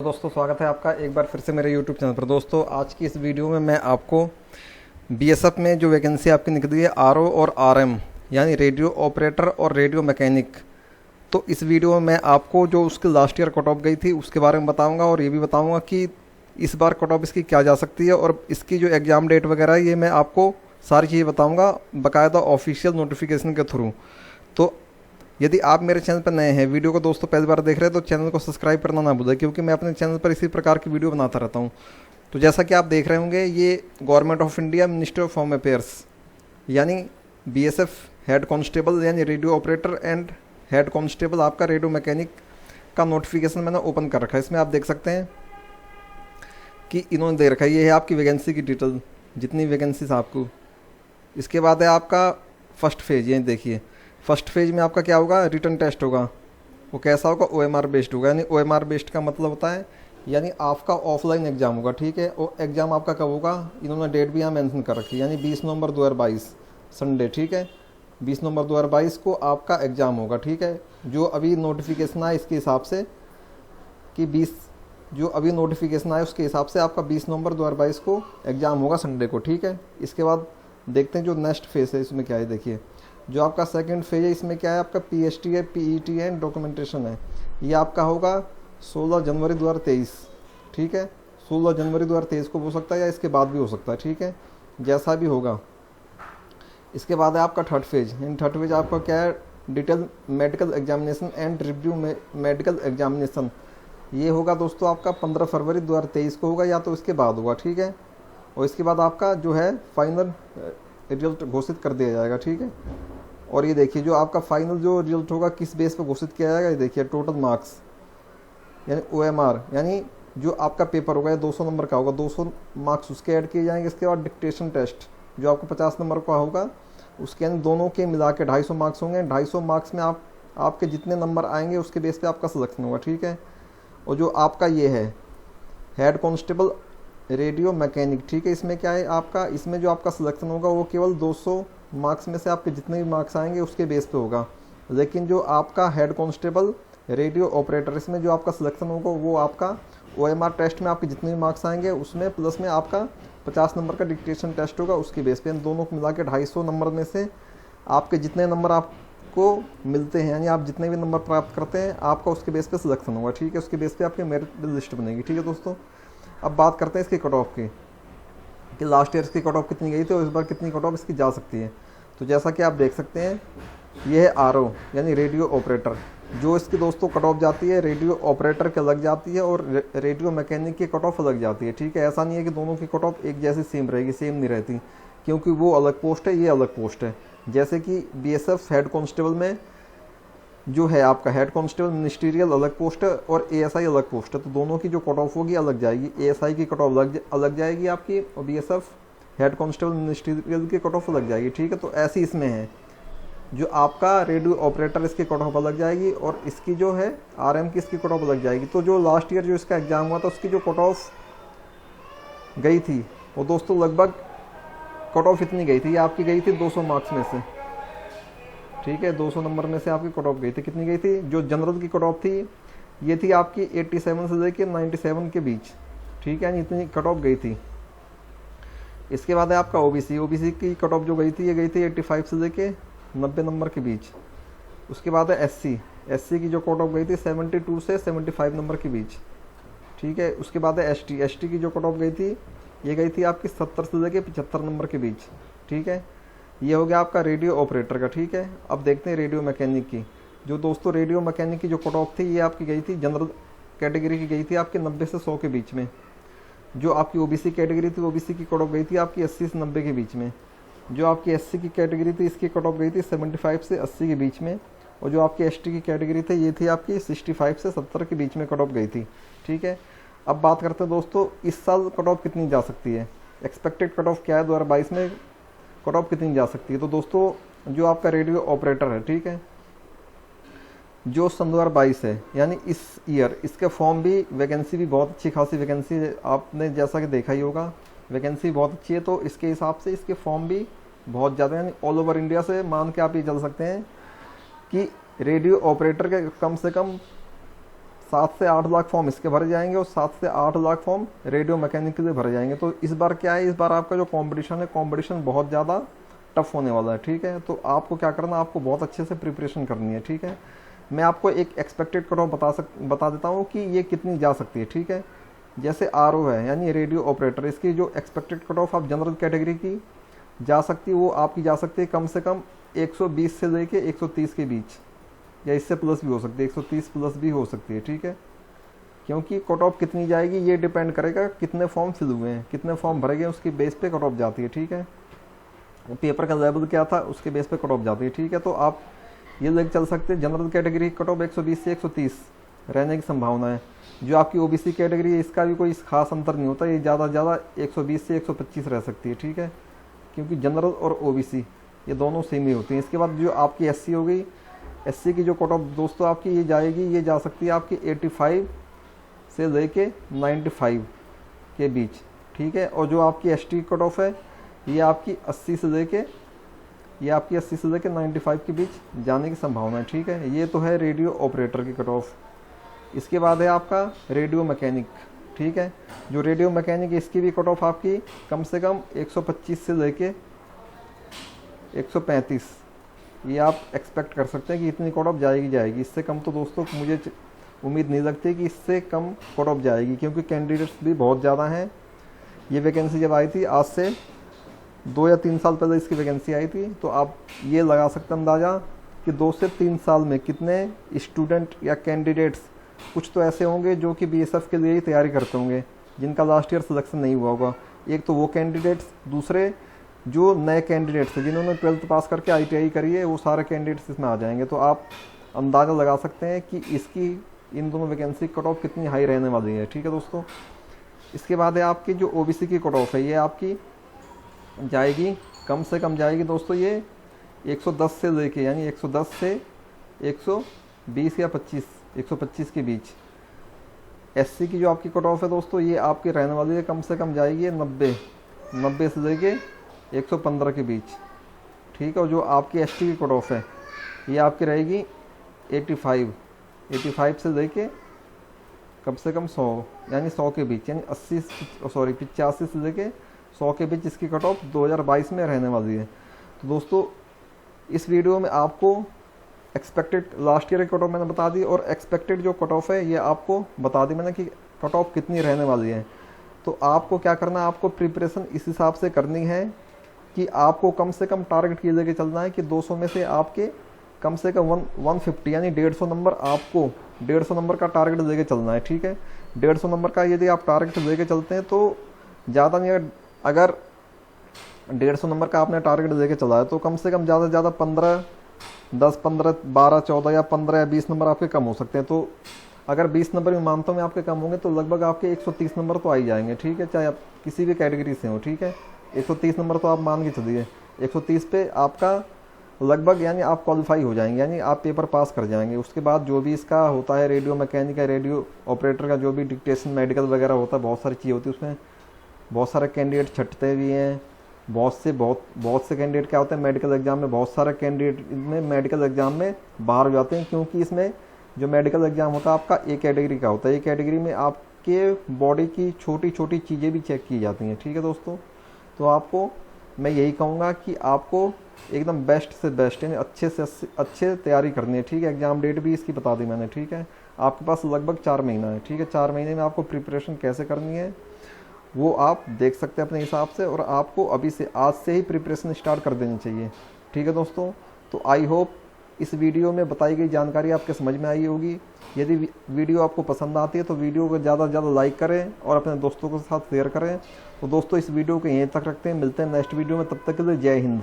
दोस्तों, स्वागत है आपका एक बार फिर से मेरे YouTube चैनल पर। दोस्तों, आज की इस वीडियो में मैं आपको बीएसएफ में जो वैकेंसी आपकी निकली है आरओ और आरएम यानी रेडियो ऑपरेटर और रेडियो मैकेनिक, तो इस वीडियो में मैं आपको जो उसकी लास्ट ईयर कट ऑफ गई थी उसके बारे में बताऊंगा और ये भी बताऊंगा कि इस बार कट ऑफ इसकी क्या जा सकती है और इसकी जो एग्ज़ाम डेट वगैरह है ये मैं आपको सारी चीज़ें बताऊँगा बाकायदा ऑफिशियल नोटिफिकेशन के थ्रू। तो यदि आप मेरे चैनल पर नए हैं, वीडियो को दोस्तों पहली बार देख रहे हैं तो चैनल को सब्सक्राइब करना ना भूलें, क्योंकि मैं अपने चैनल पर इसी प्रकार की वीडियो बनाता रहता हूं। तो जैसा कि आप देख रहे होंगे, ये government of India ministry of home affairs यानी बीएसएफ हेड कांस्टेबल यानी radio operator and head constable आपका रेडियो मैकेनिक का नोटिफिकेशन मैंने ओपन कर रखा है। इसमें आप देख सकते हैं कि इन्होंने दे रखा है, ये है आपकी वैकेंसी की डिटेल, जितनी वैकेंसीज आपको। इसके बाद है आपका फर्स्ट फेज, ये देखिए फर्स्ट फेज में आपका क्या होगा, रिटन टेस्ट होगा। वो कैसा होगा, ओएमआर बेस्ड होगा। यानी ओएमआर बेस्ड का मतलब होता है यानी आपका ऑफलाइन एग्जाम होगा, ठीक है। और एग्जाम आपका कब होगा, इन्होंने डेट भी यहाँ मेंशन कर रखी है, यानी 20 नवंबर 2022 संडे, ठीक है। 20 नवंबर 2022 को आपका एग्ज़ाम होगा, ठीक है। जो अभी नोटिफिकेशन आया इसके हिसाब से कि 20 जो अभी नोटिफिकेशन आया उसके हिसाब से आपका 20 नवंबर 2022 को एग्ज़ाम होगा संडे को, ठीक है। इसके बाद देखते हैं जो नेक्स्ट फेज है इसमें क्या है। देखिए जो आपका सेकंड फेज है इसमें क्या है, आपका पीएचटी है, पीईटी है, डॉक्यूमेंटेशन है। ये आपका होगा 16 जनवरी 2023, ठीक है। 16 जनवरी 2023 को हो सकता है या इसके बाद भी हो सकता है, ठीक है, जैसा भी होगा। इसके बाद है आपका third phase. In third phase आपका क्या है, detail medical examination and review medical examination. ये होगा दोस्तों आपका 15 फरवरी 2023 को होगा या तो इसके बाद होगा, ठीक है। और इसके बाद आपका जो है फाइनल रिजल्ट घोषित कर दिया जाएगा, ठीक है। और ये देखिए जो आपका फाइनल जो रिजल्ट होगा किस बेस पर घोषित किया जाएगा, ये देखिए टोटल मार्क्स यानी ओएमआर, यानी जो आपका पेपर होगा ये 200 नंबर का होगा, 200 मार्क्स उसके ऐड किए जाएंगे। इसके बाद डिक्टेशन टेस्ट जो आपको 50 नंबर का होगा, उसके यानी दोनों के मिला के 250 मार्क्स होंगे। 250 मार्क्स में आपके जितने नंबर आएंगे उसके बेस पे आपका सिलेक्शन होगा, ठीक है। और जो आपका ये है हेड कांस्टेबल रेडियो मैकेनिक, ठीक है, इसमें क्या है आपका, इसमें जो आपका सिलेक्शन होगा वो केवल 200 मार्क्स में से आपके जितने भी मार्क्स आएंगे उसके बेस पे होगा। लेकिन जो आपका हेड कांस्टेबल रेडियो ऑपरेटर, इसमें जो आपका सिलेक्शन होगा वो आपका ओएमआर टेस्ट में आपके जितने भी मार्क्स आएंगे उसमें प्लस में आपका 50 नंबर का डिक्टेशन टेस्ट होगा उसके बेस पे। दोनों को मिला के 250 नंबर में से आपके जितने नंबर आपको मिलते हैं, यानी आप जितने भी नंबर प्राप्त करते हैं आपका उसके बेस पे सिलेक्शन होगा, ठीक है। उसके बेस पे आपकी मेरिट लिस्ट बनेगी, ठीक है दोस्तों। अब बात करते हैं इसकी कट ऑफ की कि लास्ट ईयर इसकी कट ऑफ कितनी गई थी और इस बार कितनी कट ऑफ इसकी जा सकती है। तो जैसा कि आप देख सकते हैं ये है आरओ यानी रेडियो ऑपरेटर, जो इसकी दोस्तों कट ऑफ जाती है रेडियो ऑपरेटर की अलग जाती है और रेडियो मैकेनिक की कट ऑफ अलग जाती है, ठीक है। ऐसा नहीं है कि दोनों की कट ऑफ एक जैसी सेम रहेगी, सेम नहीं रहती, क्योंकि वो अलग पोस्ट है, ये अलग पोस्ट है। जैसे कि बीएसएफ हेड कांस्टेबल में जो है आपका हेड कांस्टेबल मिनिस्टीरियल अलग पोस्ट है और एएसआई अलग पोस्ट है, तो दोनों की जो कट ऑफ होगी अलग जाएगी। एएसआई की कट ऑफ अलग जाएगी आपकी और बीएसएफ हेड कांस्टेबल मिनिस्टीरियल की कट ऑफ अलग जाएगी, ठीक है। तो ऐसी इसमें है जो आपका रेडियो ऑपरेटर इसकी कट ऑफ अलग जाएगी और इसकी जो है आरएम की इसकी कट ऑफ अलग जाएगी। तो जो लास्ट ईयर जो इसका एग्जाम हुआ था उसकी जो कट ऑफ गई थी वो दोस्तों लगभग कट ऑफ इतनी गई थी, ये आपकी गई थी 200 मार्क्स में से, ठीक है। 200 नंबर में से आपकी कट ऑफ गई थी, कितनी गई थी, जो जनरल की कट ऑफ थी ये थी आपकी 87 से लेके 97 के बीच, ठीक है, इतनी कट ऑफ गई थी। इसके बाद है आपका ओबीसी की कट ऑफ जो गई थी ये गई थी 85 से लेके 90 नंबर के बीच। उसके बाद है एससी की जो कट ऑफ गई थी 72 से 75 नंबर के बीच, ठीक है। उसके बाद है एसटी की जो कट ऑफ गई थी ये गई थी आपकी 70 से लेके 75 नंबर के बीच, ठीक है। ये हो गया आपका रेडियो ऑपरेटर का, ठीक है। अब देखते हैं रेडियो मैकेनिक की। जो दोस्तों रेडियो मैकेनिक की जो कट ऑफ थी ये आपकी गई थी जनरल कैटेगरी की गई थी आपके 90 से 100 के बीच में। जो आपकी ओबीसी कैटेगरी थी ओबीसी की कट ऑफ गई थी आपकी 80 से 90 के बीच में। जो आपकी एससी की कैटेगरी थी इसकी कट ऑफ गई थी 75 से 80 के बीच में। और जो आपकी एसटी की कैटेगरी थी ये थी आपकी 65 से 70 के बीच में कट ऑफ गई थी, ठीक है। अब बात करते हैं दोस्तों इस साल कट ऑफ कितनी जा सकती है, एक्सपेक्टेड कट ऑफ क्या है 2022 में कट ऑफ कितनी जा सकती है। तो दोस्तों जो आपका रेडियो ऑपरेटर है, ठीक है, जो सन 2022 है यानी इस ईयर इसके फॉर्म भी वैकेंसी भी बहुत अच्छी खासी वैकेंसी है, आपने जैसा कि देखा ही होगा वैकेंसी बहुत अच्छी है। तो इसके हिसाब से इसके फॉर्म भी बहुत ज़्यादा, यानी ऑल ओवर इंडिया से मान के आप ये चल सकते हैं कि रेडियो ऑपरेटर के कम से कम 7 से 8 लाख फॉर्म इसके भरे जाएंगे और 7 से 8 लाख फॉर्म रेडियो मैकेनिक के लिए भरे जाएंगे। तो इस बार क्या है, इस बार आपका जो कंपटीशन है, कंपटीशन बहुत ज़्यादा टफ होने वाला है। ठीक है, तो आपको क्या करना, आपको बहुत अच्छे से प्रिपरेशन करनी है। ठीक है, मैं आपको एक एक्सपेक्टेड कट ऑफ बता देता हूँ कि ये कितनी जा सकती है। ठीक है, जैसे RO है यानी रेडियो ऑपरेटर, इसकी जो एक्सपेक्टेड कट ऑफ आप जनरल कैटेगरी की जा सकती है, वो आपकी जा सकती है कम से कम 120 से लेके 130 के बीच, या इससे प्लस भी हो सकती है, 130 प्लस भी हो सकती है। ठीक है, क्योंकि कट ऑफ कितनी जाएगी ये डिपेंड करेगा कितने फॉर्म फिल हुए हैं, कितने फॉर्म भरे गए, उसकी बेस पे कट ऑफ जाती है। ठीक है, पेपर का लेवल क्या था उसके बेस पे कट ऑफ जाती है। ठीक है, तो आप ये लेके चल सकते हैं जनरल कैटेगरी कट ऑफ 120 से 130 रहने की संभावना है। जो आपकी OBC कैटेगरी है इसका भी कोई खास अंतर नहीं होता, ये ज़्यादा से ज़्यादा 120 से 125 रह सकती है। ठीक है, क्योंकि जनरल और OBC ये दोनों सेम ही होती हैं। इसके बाद जो आपकी SC हो गई, SC की जो कट ऑफ दोस्तों आपकी ये जाएगी, ये जा सकती है आपकी 85 से लेके 95 के बीच। ठीक है, और जो आपकी ST कट ऑफ है ये आपकी 80 से लेके 95 के बीच जाने की संभावना है। ठीक है, ये तो है रेडियो ऑपरेटर की कट ऑफ। इसके बाद है आपका रेडियो मैकेनिक। ठीक है, जो रेडियो मैकेनिक इसकी भी कट ऑफ आपकी कम से कम 125 से लेके 135, ये आप एक्सपेक्ट कर सकते हैं कि इतनी कट ऑफ जाएगी। इससे कम तो दोस्तों मुझे उम्मीद नहीं लगती कि इससे कम कट ऑफ जाएगी, क्योंकि कैंडिडेट्स भी बहुत ज़्यादा हैं। ये वैकेंसी जब आई थी आज से 2 या 3 साल पहले इसकी वैकेंसी आई थी, तो आप ये लगा सकते हैं अंदाज़ा कि 2 से 3 साल में कितने स्टूडेंट या कैंडिडेट्स, कुछ तो ऐसे होंगे जो कि BSF के लिए ही तैयारी करते होंगे, जिनका लास्ट ईयर सिलेक्शन नहीं हुआ होगा। एक तो वो कैंडिडेट्स, दूसरे जो नए कैंडिडेट्स हैं जिन्होंने 12th पास करके ITI करी है, वो सारे कैंडिडेट्स इसमें आ जाएंगे। तो आप अंदाज़ा लगा सकते हैं कि इसकी इन दोनों वैकेंसी कट ऑफ कितनी हाई रहने वाली है। ठीक है दोस्तों, इसके बाद है आपकी जो OBC की कट ऑफ है, ये आपकी जाएगी कम से कम जाएगी दोस्तों ये 110 से लेके, यानी 110 से 120 या 125 के बीच। SC की जो आपकी कट ऑफ है दोस्तों, ये आपकी रहने वाली है कम से कम जाएगी 90 से लेके 115 के बीच। ठीक है, और जो आपकी ST की कट ऑफ है ये आपकी रहेगी 85 से लेके कम से कम 100, यानी 100 के बीच, यानी 85 से लेके 100 के बीच इसकी कट ऑफ 2022 में रहने वाली है। तो दोस्तों इस वीडियो में आपको एक्सपेक्टेड लास्ट ईयर की कट ऑफ मैंने बता दी, और एक्सपेक्टेड जो कट ऑफ है ये आपको बता दी मैंने कि कट ऑफ कितनी रहने वाली है। तो आपको क्या करना है, आपको प्रिपरेशन इस हिसाब से करनी है कि आपको कम से कम टारगेट ये लेके चलना है कि 200 में से आपके कम से कम 150 यानी 150 नंबर, आपको 150 नंबर का टारगेट लेके चलना है। ठीक है, 150 नंबर का यदि आप टारगेट लेके चलते हैं तो ज़्यादा नहीं, अगर 150 नंबर का आपने टारगेट लेके चला है तो कम से कम ज़्यादा से ज़्यादा 10, 15, 12, 14 या 15 या 20 नंबर आपके कम हो सकते हैं। तो अगर 20 नंबर भी मानता हूँ मैं आपके कम होंगे, तो लगभग आपके 130 नंबर तो आ ही जाएंगे। ठीक है, चाहे आप किसी भी कैटेगरी से हो। ठीक है, 130 नंबर तो आप मान के चलिए, 130 पे आपका लगभग यानी आप क्वालिफाई हो जाएंगे, यानी आप पेपर पास कर जाएंगे। उसके बाद जो भी इसका होता है रेडियो मैकेनिक, रेडियो ऑपरेटर का जो भी डिक्टेशन मेडिकल वगैरह होता है, बहुत सारी चीज़ें होती है उसमें, बहुत सारे कैंडिडेट छटते भी हैं। बहुत से कैंडिडेट क्या होते हैं मेडिकल एग्जाम में, बहुत सारे कैंडिडेट में मेडिकल एग्जाम में बाहर हो जाते हैं, क्योंकि इसमें जो मेडिकल एग्जाम होता है आपका A कैटेगरी का होता है। A कैटेगरी में आपके बॉडी की छोटी छोटी चीज़ें भी चेक की जाती हैं। ठीक है दोस्तों, तो आपको मैं यही कहूँगा कि आपको एकदम बेस्ट से बेस्ट यानी अच्छे से अच्छे तैयारी करनी है। ठीक है, एग्जाम डेट भी इसकी बता दी मैंने। ठीक है, आपके पास लगभग 4 महीना है। ठीक है, 4 महीने में आपको प्रिपरेशन कैसे करनी है वो आप देख सकते हैं अपने हिसाब से, और आपको अभी से आज से ही प्रिपरेशन स्टार्ट कर देनी चाहिए। ठीक है दोस्तों, तो आई होप इस वीडियो में बताई गई जानकारी आपके समझ में आई होगी। यदि वीडियो आपको पसंद आती है तो वीडियो को ज़्यादा से ज़्यादा लाइक करें और अपने दोस्तों के साथ शेयर करें। तो दोस्तों इस वीडियो को यहीं तक रखते हैं, मिलते हैं नेक्स्ट वीडियो में, तब तक के लिए जय हिंद।